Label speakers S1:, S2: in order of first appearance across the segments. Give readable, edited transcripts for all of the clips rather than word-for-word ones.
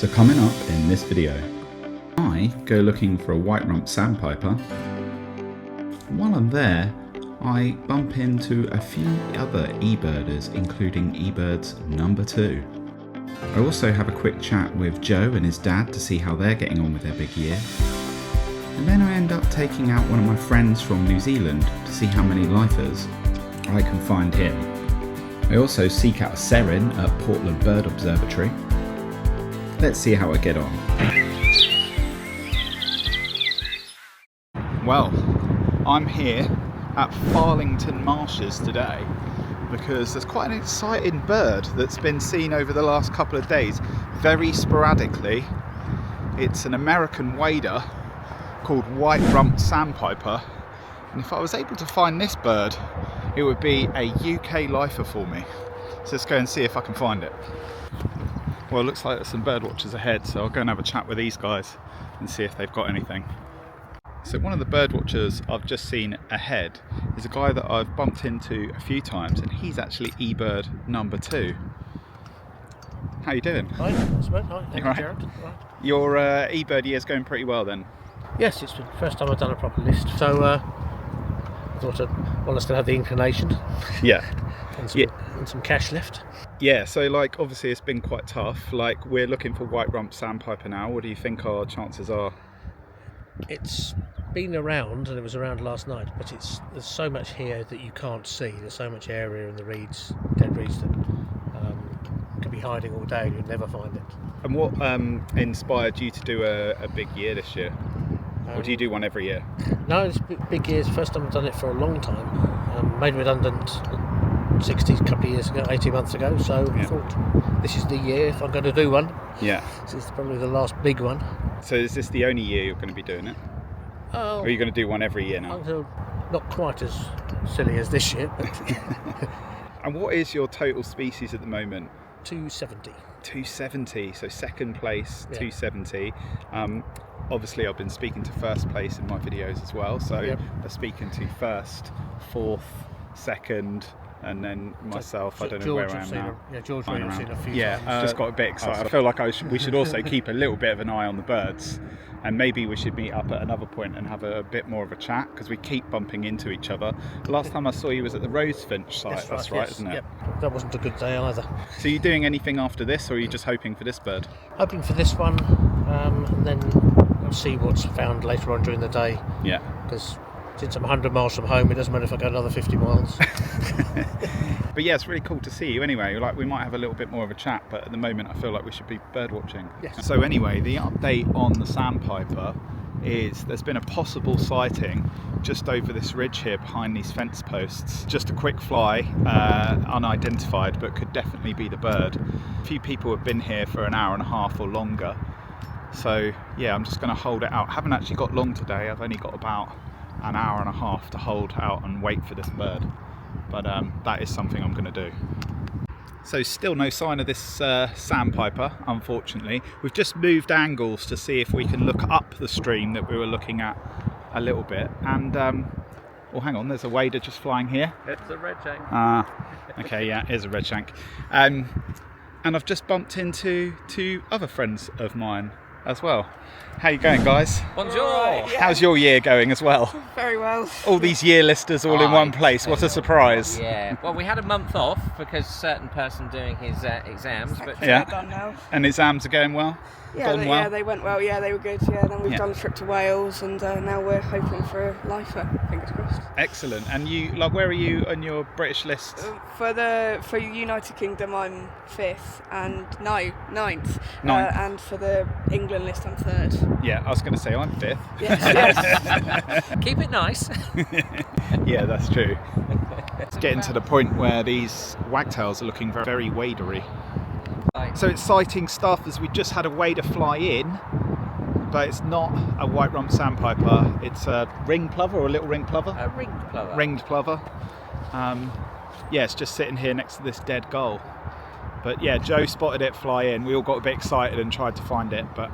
S1: So coming up in this video, I go looking for a white-rumped sandpiper. While I'm there, I bump into a few other eBirders, including eBirds number 2. I also have a quick chat with Joe and his dad to see how they're getting on with their big year. And then I end up taking out one of my friends from New Zealand to see how many lifers I can find him. I also seek out a Serin at Portland Bird Observatory. Let's see how I get on. Well, I'm here at Farlington marshes today because there's quite an exciting bird that's been seen over the last couple of days, very sporadically. It's an American wader called White-rumped Sandpiper, and if I was able to find this bird, it would be a UK lifer for me. So let's go and see if I can find it. Well, it looks like there's some bird watchers ahead, so I'll go and have a chat with these guys and see if they've got anything. So one of the bird watchers I've just seen ahead is a guy that I've bumped into a few times, and he's actually eBird number 2. How you doing?
S2: Hi, hi, Andy Jarrett. Right.
S1: Your eBird year's going pretty well then?
S2: Yes, it's the first time I've done a proper list, so I thought I still have the inclination.
S1: Yeah.
S2: And some cash left.
S1: Yeah, so like obviously it's been quite tough. Like we're looking for white-rumped sandpiper now. What do you think our chances are?
S2: It's been around, and it was around last night, but there's so much here that you can't see. There's so much area in the reeds, dead reeds, that could be hiding all day and you'd never find it. And
S1: what inspired you to do a big year this year? Or do you do one every year?
S2: No, it's big years. First time I've done it for a long time. Made redundant 60 a couple of years ago, 18 months ago, so yeah. I thought this is the year if I'm going to do one.
S1: Yeah.
S2: This is probably the last big one.
S1: So is this the only year you're going to be doing it? Or are you going to do one every year now?
S2: Not quite as silly as this year. But
S1: And what is your total species at the moment?
S2: 270.
S1: 270, so second place, yeah. 270. Obviously I've been speaking to first place in my videos as well, so yep. They're speaking to first, fourth, second, and then myself. I don't know where I am now.
S2: George, I've seen a few
S1: times.
S2: Just
S1: got a bit excited. I feel like we should also keep a little bit of an eye on the birds, and maybe we should meet up at another point and have a bit more of a chat, because we keep bumping into each other. The last time I saw you was at the Rosefinch site. That's right,
S2: yes.
S1: Isn't it?
S2: Yep. That wasn't a good day either.
S1: So are you doing anything after this, or are you just hoping for this bird?
S2: Hoping for this one, and then I'll see what's found later on during the day.
S1: Yeah.
S2: Because since I'm 100 miles from home, it doesn't matter if I go another 50 miles.
S1: But yeah, it's really cool to see you anyway. Like, we might have a little bit more of a chat, but at the moment I feel like we should be bird watching.
S2: Yes.
S1: So anyway, the update on the sandpiper is there's been a possible sighting just over this ridge here behind these fence posts. Just a quick fly, unidentified, but could definitely be the bird. A few people have been here for an hour and a half or longer. So yeah, I'm just going to hold it out. I haven't actually got long today. I've only got about an hour and a half to hold out and wait for this bird. But that is something I'm going to do. So still no sign of this sandpiper, unfortunately. We've just moved angles to see if we can look up the stream that we were looking at a little bit. And, well, hang on, there's a wader just flying here.
S2: It's a red shank.
S1: Okay, yeah, it is a red shank. And I've just bumped into 2 other friends of mine as well. How you going, guys?
S3: Bonjour.
S4: Right, yeah.
S1: How's your year going as well?
S4: Very well.
S1: All these year listers all in one place. What a surprise.
S3: Yeah. Well, we had a month off because a certain person doing his exams. But
S1: yeah.
S4: Done now.
S1: And exams are going well?
S4: Yeah,
S1: well?
S4: Yeah, they went well. Yeah, they were good. Yeah, then we've done a trip to Wales, and now we're hoping for a lifer. Fingers crossed.
S1: Excellent. And you, like, where are you on your British list?
S4: For United Kingdom, I'm 5th, and 9th.
S1: Ninth.
S4: And for the England list, I'm 3rd.
S1: Yeah, I was going to say I'm 5th.
S4: Yes.
S3: Keep it nice.
S1: Yeah, that's true. It's getting to the point where these wagtails are looking very, very wadery. So exciting stuff, as we just had a wader fly in, but it's not a white-rumped sandpiper. It's a ringed plover, or a little ringed plover.
S3: A ringed plover.
S1: Ringed plover. Yeah, it's just sitting here next to this dead gull. But yeah, Joe spotted it fly in. We all got a bit excited and tried to find it, but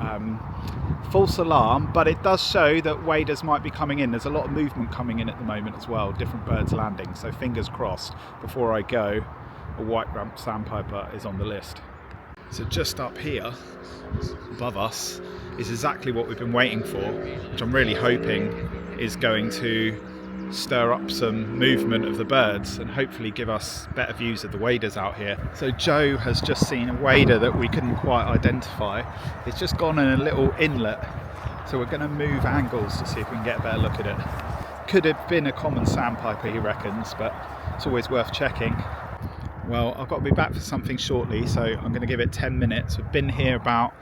S1: false alarm. But it does show that waders might be coming in. There's a lot of movement coming in at the moment as well, different birds landing. So fingers crossed, before I go, a white-rumped sandpiper is on the list. So just up here, above us, is exactly what we've been waiting for, which I'm really hoping is going to stir up some movement of the birds and hopefully give us better views of the waders out here. So Joe has just seen a wader that we couldn't quite identify. It's just gone in a little inlet, so we're going to move angles to see if we can get a better look at it. Could have been a common sandpiper, he reckons, but it's always worth checking. Well, I've got to be back for something shortly, so I'm going to give it 10 minutes. We've been here about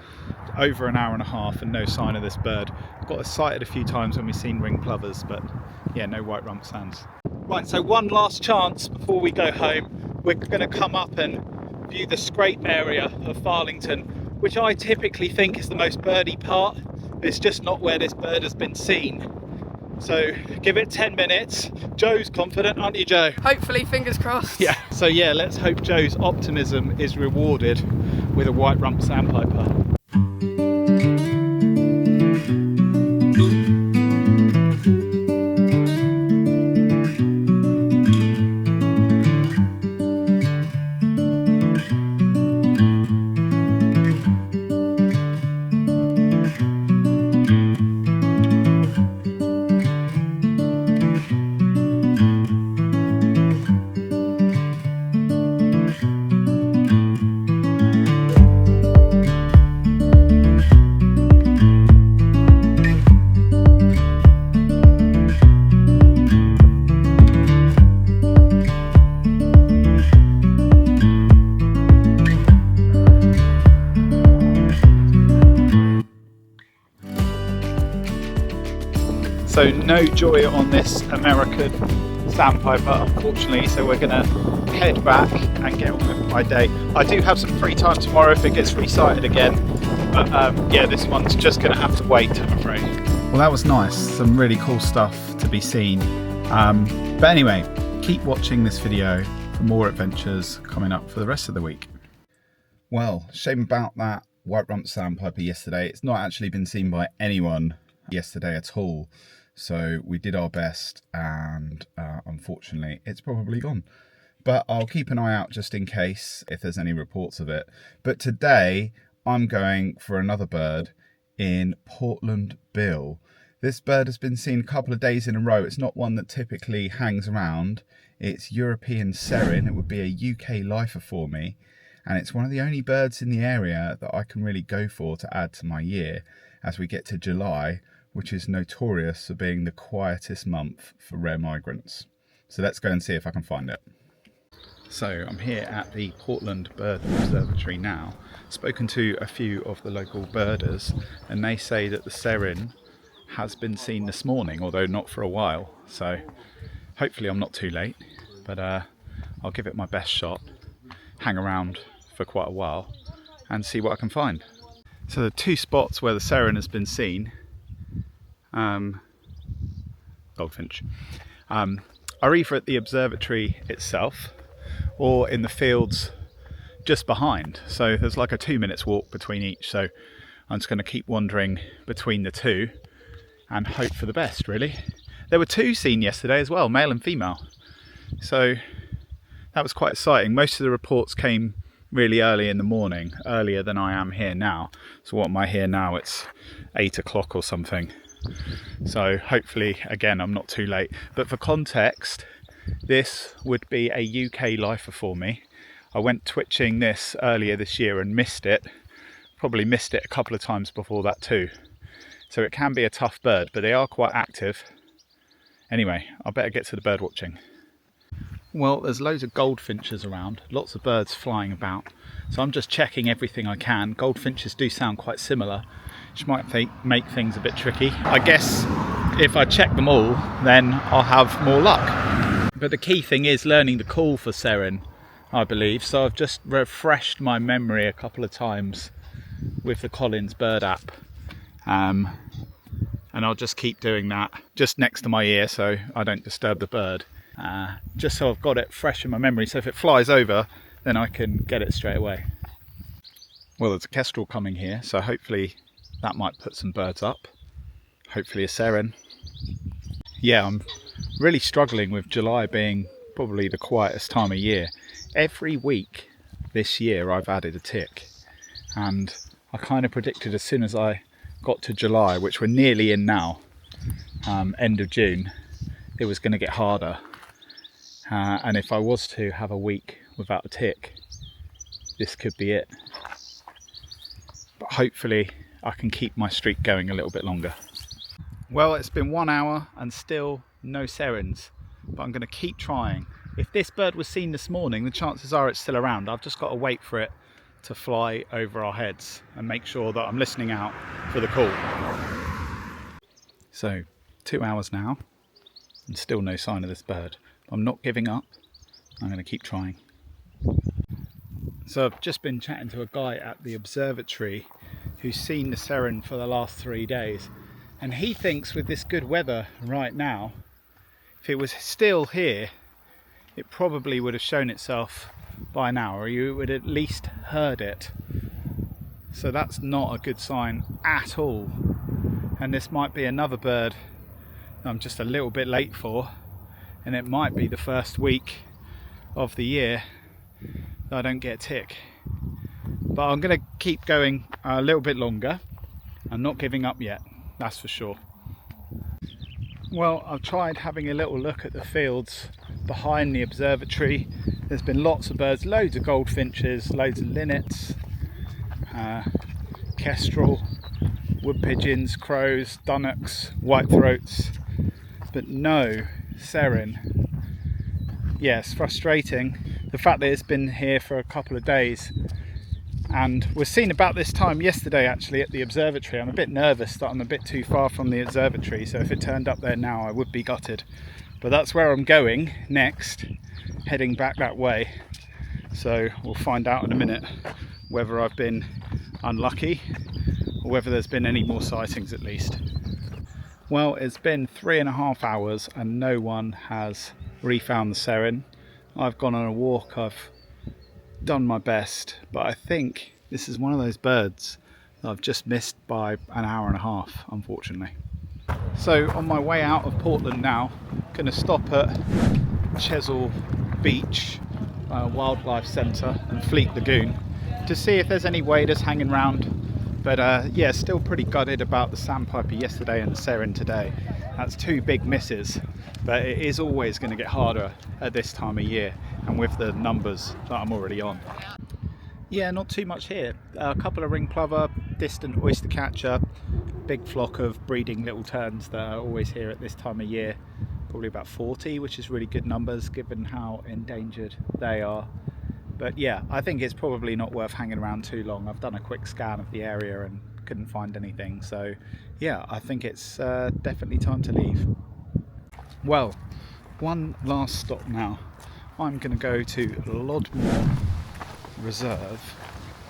S1: over an hour and a half and no sign of this bird. Got it sighted a few times when we've seen ring plovers, but yeah, no white-rumped sands. Right, so one last chance before we go home. We're going to come up and view the scrape area of Farlington, which I typically think is the most birdy part. It's just not where this bird has been seen. So give it 10 minutes. Joe's confident, aren't you, Joe?
S4: Hopefully, fingers crossed.
S1: Yeah. So yeah, let's hope Joe's optimism is rewarded with a white-rumped sandpiper. So no Joy on this American sandpiper, unfortunately, so we're gonna head back and get on with my day. I do have some free time tomorrow if it gets resighted again, but yeah, this one's just gonna have to wait, I'm afraid. Well, that was nice, some really cool stuff to be seen. But anyway, keep watching this video for more adventures coming up for the rest of the week. Well, shame about that white-rumped sandpiper yesterday. It's not actually been seen by anyone yesterday at all. So we did our best and unfortunately it's probably gone. But I'll keep an eye out just in case if there's any reports of it. But today I'm going for another bird in Portland Bill. This bird has been seen a couple of days in a row. It's not one that typically hangs around. It's European Serin. It would be a UK lifer for me. And it's one of the only birds in the area that I can really go for to add to my year as we get to July, which is notorious for being the quietest month for rare migrants. So let's go and see if I can find it. So I'm here at the Portland Bird Observatory now. Spoken to a few of the local birders and they say that the Serin has been seen this morning, although not for a while. So hopefully I'm not too late, but I'll give it my best shot, hang around for quite a while and see what I can find. So the two spots where the Serin has been seen, goldfinch, are either at the observatory itself or in the fields just behind. So there's like a 2 minutes walk between each. So I'm just going to keep wandering between the two and hope for the best, really. There were two seen yesterday as well, male and female. So that was quite exciting. Most of the reports came really early in the morning, earlier than I am here now. So what am I here now? It's 8 o'clock or something. So hopefully, again, I'm not too late. But for context, this would be a UK lifer for me. I went twitching this earlier this year and missed it. Probably missed it a couple of times before that too. So it can be a tough bird, but they are quite active. Anyway, I better get to the bird watching. Well, there's loads of goldfinches around, lots of birds flying about. So I'm just checking everything I can. Goldfinches do sound quite similar, which might make things a bit tricky. I guess if I check them all, then I'll have more luck. But the key thing is learning the call for Serin, I believe. So I've just refreshed my memory a couple of times with the Collins bird app. And I'll just keep doing that just next to my ear so I don't disturb the bird. Just so I've got it fresh in my memory, so if it flies over then I can get it straight away. Well, there's a kestrel coming here, so hopefully that might put some birds up. Hopefully a Serin. Yeah, I'm really struggling with July being probably the quietest time of year. Every week this year I've added a tick. and I kind of predicted as soon as I got to July, which we're nearly in now, end of June, it was going to get harder. And if I was to have a week without a tick, this could be it. But hopefully I can keep my streak going a little bit longer. Well, it's been 1 hour and still no Serins, but I'm going to keep trying. If this bird was seen this morning, the chances are it's still around. I've just got to wait for it to fly over our heads and make sure that I'm listening out for the call. So 2 hours now and still no sign of this bird. I'm not giving up. I'm going to keep trying. So I've just been chatting to a guy at the observatory who's seen the Serin for the last 3 days, and he thinks with this good weather right now, if it was still here, it probably would have shown itself by now, or you would at least heard it. So that's not a good sign at all. And this might be another bird I'm just a little bit late for, and it might be the first week of the year that I don't get a tick. But I'm going to keep going a little bit longer. I'm not giving up yet, that's for sure. Well, I've tried having a little look at the fields behind the observatory. There's been lots of birds, loads of goldfinches, loads of linnets, kestrel, wood pigeons, crows, dunnocks, whitethroats, but no Serin. Yeah, it's frustrating. The fact that it's been here for a couple of days, and was seen about this time yesterday actually at the observatory. I'm a bit nervous that I'm a bit too far from the observatory, so if it turned up there now I would be gutted. But that's where I'm going next, heading back that way. So we'll find out in a minute whether I've been unlucky or whether there's been any more sightings at least. Well, it's been 3.5 hours and no one has refound the Serin. I've gone on a walk, I've done my best, but I think this is one of those birds that I've just missed by an hour and a half, unfortunately. So on my way out of Portland now, going to stop at Chesil Beach Wildlife Centre and Fleet Lagoon to see if there's any waders hanging around. But yeah, still pretty gutted about the Sandpiper yesterday and the Serin today. That's 2 big misses, but it is always going to get harder at this time of year and with the numbers that I'm already on. Yeah, not too much here. A couple of ring plover, distant oyster catcher, big flock of breeding little terns that are always here at this time of year. Probably about 40, which is really good numbers given how endangered they are. But yeah, I think it's probably not worth hanging around too long. I've done a quick scan of the area and couldn't find anything. So yeah, I think it's definitely time to leave. Well, one last stop now. I'm going to go to Lodmoor Reserve,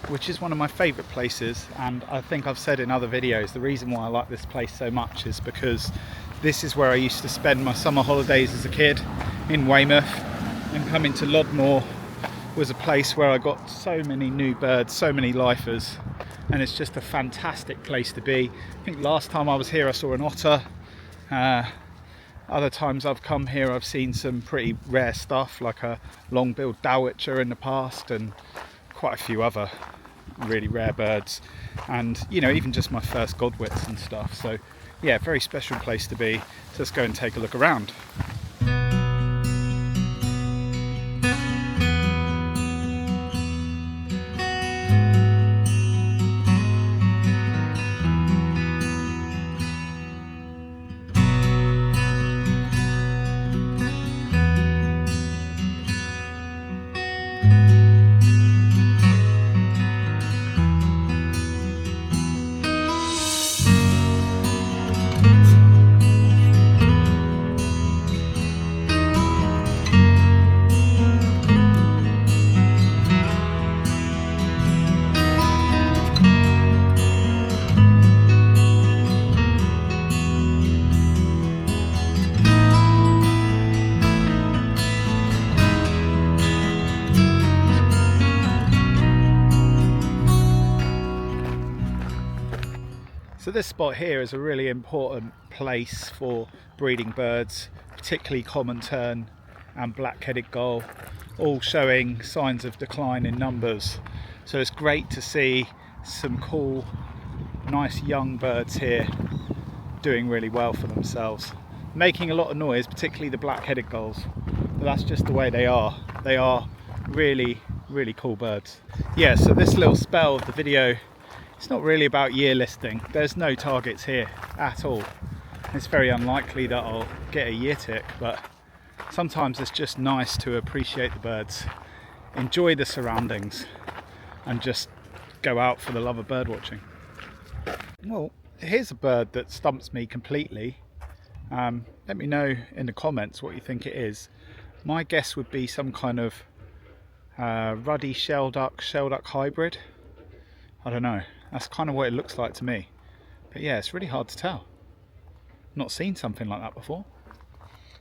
S1: which is one of my favourite places, and I think I've said in other videos the reason why I like this place so much is because this is where I used to spend my summer holidays as a kid in Weymouth, and coming to Lodmoor was a place where I got so many new birds, so many lifers, and it's just a fantastic place to be. I think last time I was here I saw an otter. Other times I've come here I've seen some pretty rare stuff like a long-billed dowitcher in the past and quite a few other really rare birds, and you know, even just my first godwits and stuff. So yeah, very special place to be. So let's go and take a look around. So this spot here is a really important place for breeding birds, particularly common tern and black-headed gull, all showing signs of decline in numbers. So it's great to see some cool, nice young birds here doing really well for themselves, making a lot of noise, particularly the black-headed gulls, but that's just the way they are. They are really, really cool birds. Yeah, so this little spell of the video, it's not really about year listing. There's no targets here at all. It's very unlikely that I'll get a year tick, but sometimes it's just nice to appreciate the birds, enjoy the surroundings, and just go out for the love of bird watching. Well, here's a bird that stumps me completely. Let me know in the comments what you think it is. My guess would be some kind of ruddy shelduck hybrid. I don't know, that's kind of what it looks like to me, but yeah, it's really hard to tell. Not seen something like that before,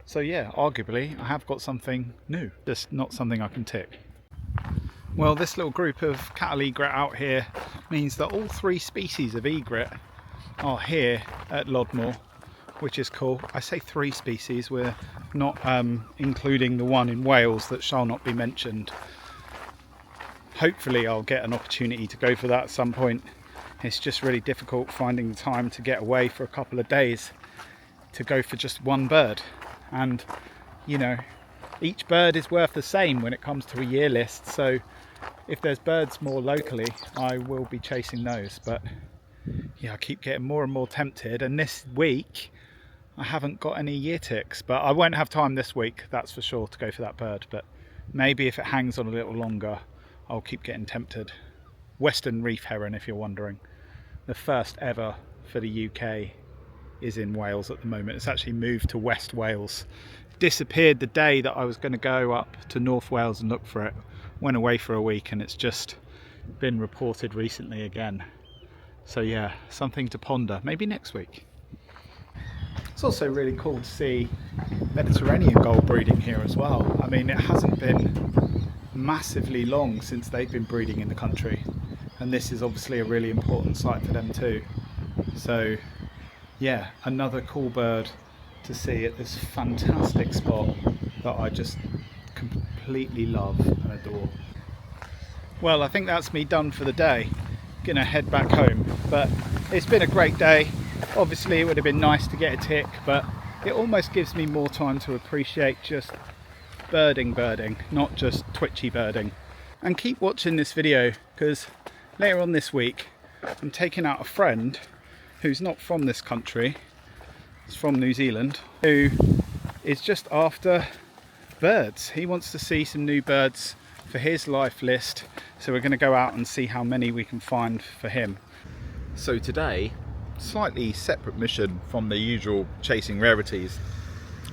S1: so yeah, arguably I have got something new, just not something I can tick. Well, this little group of cattle egret out here means that all 3 species of egret are here at Lodmoor, which is cool. I say 3 species, we're not including the one in Wales that shall not be mentioned. Hopefully I'll get an opportunity to go for that at some point. It's just really difficult finding the time to get away for a couple of days to go for just one bird, and you know, each bird is worth the same when it comes to a year list, so if there's birds more locally I will be chasing those. But yeah, I keep getting more and more tempted, and this week I haven't got any year ticks, but I won't have time this week, that's for sure, to go for that bird. But maybe if it hangs on a little longer I'll keep getting tempted. Western reef heron, if you're wondering, the first ever for the UK is in Wales at the moment. It's actually moved to West Wales. Disappeared the day that I was going to go up to North Wales and look for it. Went away for a week and it's just been reported recently again. So yeah, something to ponder, maybe next week. It's also really cool to see Mediterranean gull breeding here as well. I mean, it hasn't been massively long since they've been breeding in the country, and this is obviously a really important site for them too. So yeah, another cool bird to see at this fantastic spot that I just completely love and adore. Well, I think that's me done for the day. Gonna head back home, but it's been a great day. Obviously it would have been nice to get a tick, but it almost gives me more time to appreciate just birding, not just twitchy birding. And keep watching this video, because later on this week I'm taking out a friend who's not from this country, he's from New Zealand, who is just after birds. He wants to see some new birds for his life list, so we're going to go out and see how many we can find for him. So today, slightly separate mission from the usual chasing rarities.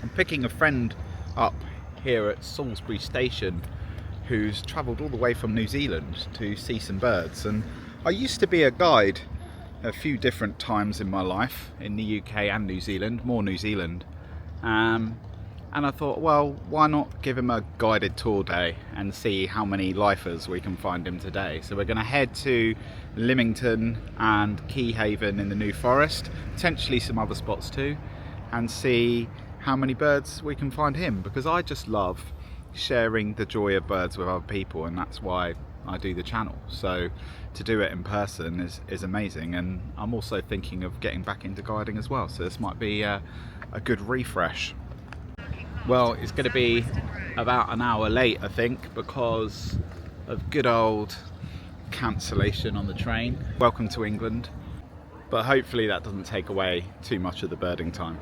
S1: I'm picking a friend up here at Salisbury Station who's travelled all the way from New Zealand to see some birds. And I used to be a guide a few different times in my life, in the UK and New Zealand, more New Zealand, and I thought, well, why not give him a guided tour day and see how many lifers we can find him today. So we're going to head to Lymington and Keyhaven in the New Forest, potentially some other spots too, and see how many birds we can find him, because I just love sharing the joy of birds with other people, and that's why I do the channel. So to do it in person is amazing, and I'm also thinking of getting back into guiding as well, so this might be a good refresh. Well, it's going to be about an hour late, I think, because of good old cancellation on the train. Welcome to England, but hopefully that doesn't take away too much of the birding time.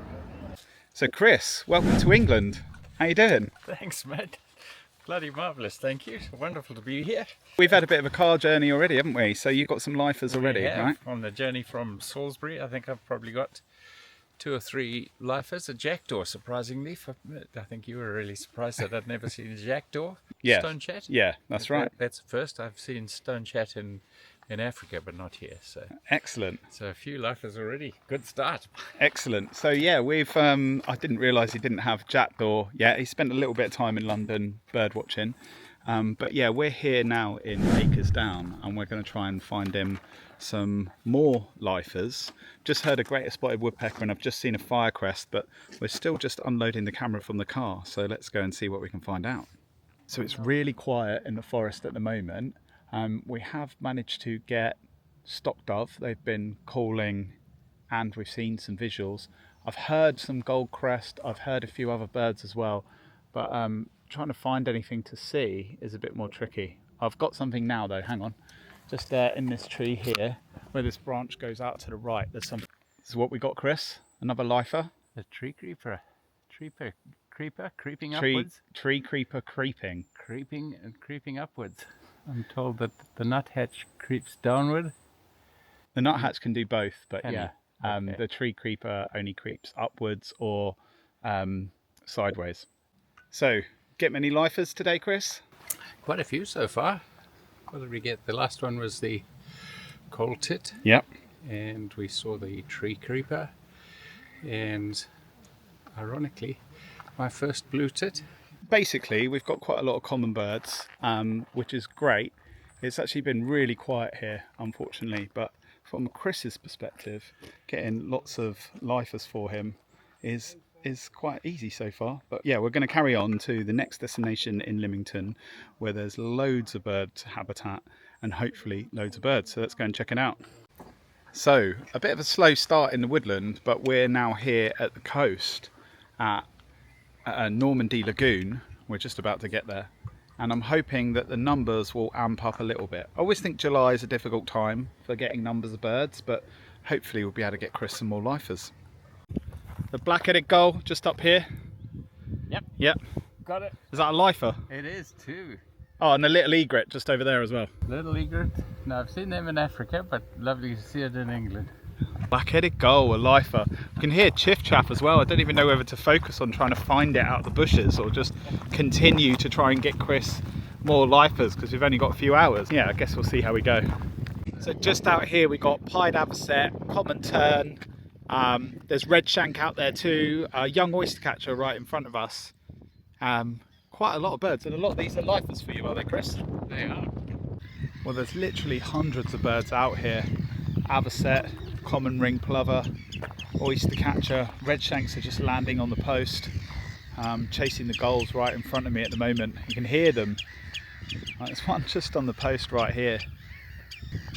S1: So Chris, welcome to England. How you doing?
S5: Thanks, mate. Bloody marvellous, thank you. Wonderful to be here.
S1: We've had a bit of a car journey already, haven't we? So you've got some lifers already, right?
S5: On the journey from Salisbury, I think I've probably got 2 or 3 lifers. A jackdaw, surprisingly. I think you were really surprised that I'd never seen a jackdaw.
S1: Yeah.
S5: Stone chat.
S1: Yeah, that's right.
S5: That's the first. I've seen stone chat in Africa, but not here. So
S1: excellent.
S5: So a few lifers already. Good start.
S1: Excellent. So yeah, we've I didn't realise he didn't have jackdaw yet. He spent a little bit of time in London bird watching, but yeah, we're here now in Acres Down, and we're going to try and find him some more lifers. Just heard a greater spotted woodpecker, and I've just seen a firecrest, but we're still just unloading the camera from the car, so let's go and see what we can find out. So it's really quiet in the forest at the moment. We have managed to get stock dove. They've been calling and we've seen some visuals. I've heard some goldcrest, I've heard a few other birds as well, but trying to find anything to see is a bit more tricky. I've got something now though, hang on. Just there in this tree here, where this branch goes out to the right, there's some. This is what we got, Chris. Another lifer.
S5: A tree creeper. Creeper creeping upwards.
S1: Tree creeper creeping.
S5: Creeping upwards. I'm told that the nuthatch creeps downward.
S1: The nuthatch can do both, but
S5: Can
S1: yeah.
S5: he? Okay.
S1: The tree creeper only creeps upwards or sideways. So, get many lifers today, Chris?
S5: Quite a few so far. What did we get? The last one was the coal tit.
S1: Yep.
S5: And we saw the tree creeper. And ironically, my first blue tit.
S1: Basically, we've got quite a lot of common birds, which is great. It's actually been really quiet here, unfortunately, but from Chris's perspective, getting lots of lifers for him is quite easy so far. But yeah, we're going to carry on to the next destination in Lymington, where there's loads of bird habitat and hopefully loads of birds. So let's go and check it out. So a bit of a slow start in the woodland, but we're now here at the coast at Normandy Lagoon. We're just about to get there, and I'm hoping that the numbers will amp up a little bit. I always think July is a difficult time for getting numbers of birds, but hopefully we'll be able to get Chris some more lifers. The black-headed gull just up here. Yep.
S5: Got it.
S1: Is that a lifer?
S5: It is too.
S1: Oh, and a little egret just over there as well.
S5: Little egret. Now I've seen them in Africa, but lovely to see it in England.
S1: Black-headed gull, a lifer. You can hear chiff-chaff as well. I don't even know whether to focus on trying to find it out of the bushes or just continue to try and get Chris more lifers because we've only got a few hours. Yeah, I guess we'll see how we go. So just out here we got pied avocet, common tern. There's red shank out there too. A young oyster catcher right in front of us. Quite a lot of birds, and a lot of these are lifers for you, are they, Chris?
S5: They are.
S1: Well, there's literally hundreds of birds out here. Avocet, common ring plover, oyster catcher, red shanks are just landing on the post, chasing the gulls right in front of me at the moment. You can hear them. There's one just on the post right here.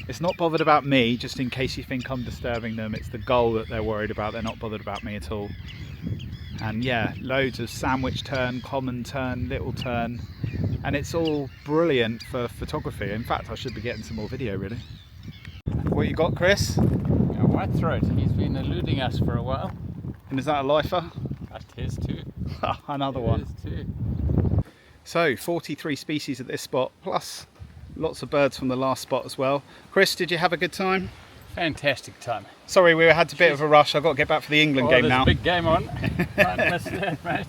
S1: It's not bothered about me, just in case you think I'm disturbing them. It's the gull that they're worried about. They're not bothered about me at all. And yeah, loads of sandwich tern, common tern, little tern, and it's all brilliant for photography. In fact, I should be getting some more video, really. What you got, Chris?
S5: A white-throat. He's been eluding us for a while.
S1: And is that a lifer?
S5: That is too.
S1: Another one.
S5: It is too.
S1: So 43 species at this spot, plus lots of birds from the last spot as well. Chris, did you have a good time?
S5: Fantastic time.
S1: Sorry, we had a bit of a rush. I've got to get back for the England game
S5: there's
S1: now.
S5: a big game on. Can't miss that, mate.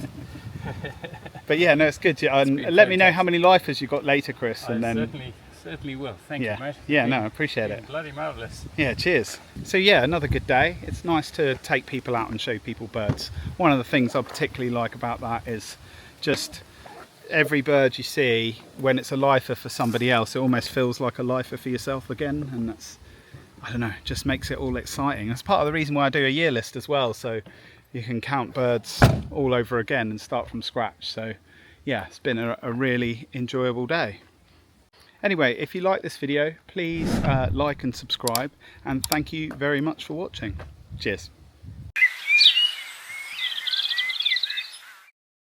S1: But yeah, no, it's good. Let me know how many lifers you got later, Chris, and then
S5: certainly will. Thank
S1: yeah,
S5: you, mate.
S1: yeah, no, I appreciate it.
S5: Bloody marvellous.
S1: Yeah, cheers. So yeah, another good day. It's nice to take people out and show people birds. One of the things I particularly like about that is just every bird you see, when it's a lifer for somebody else, it almost feels like a lifer for yourself again, and that's, I don't know, just makes it all exciting. That's part of the reason why I do a year list as well, so you can count birds all over again and start from scratch. So yeah, it's been a really enjoyable day. Anyway, if you like this video, please like and subscribe, and thank you very much for watching. Cheers.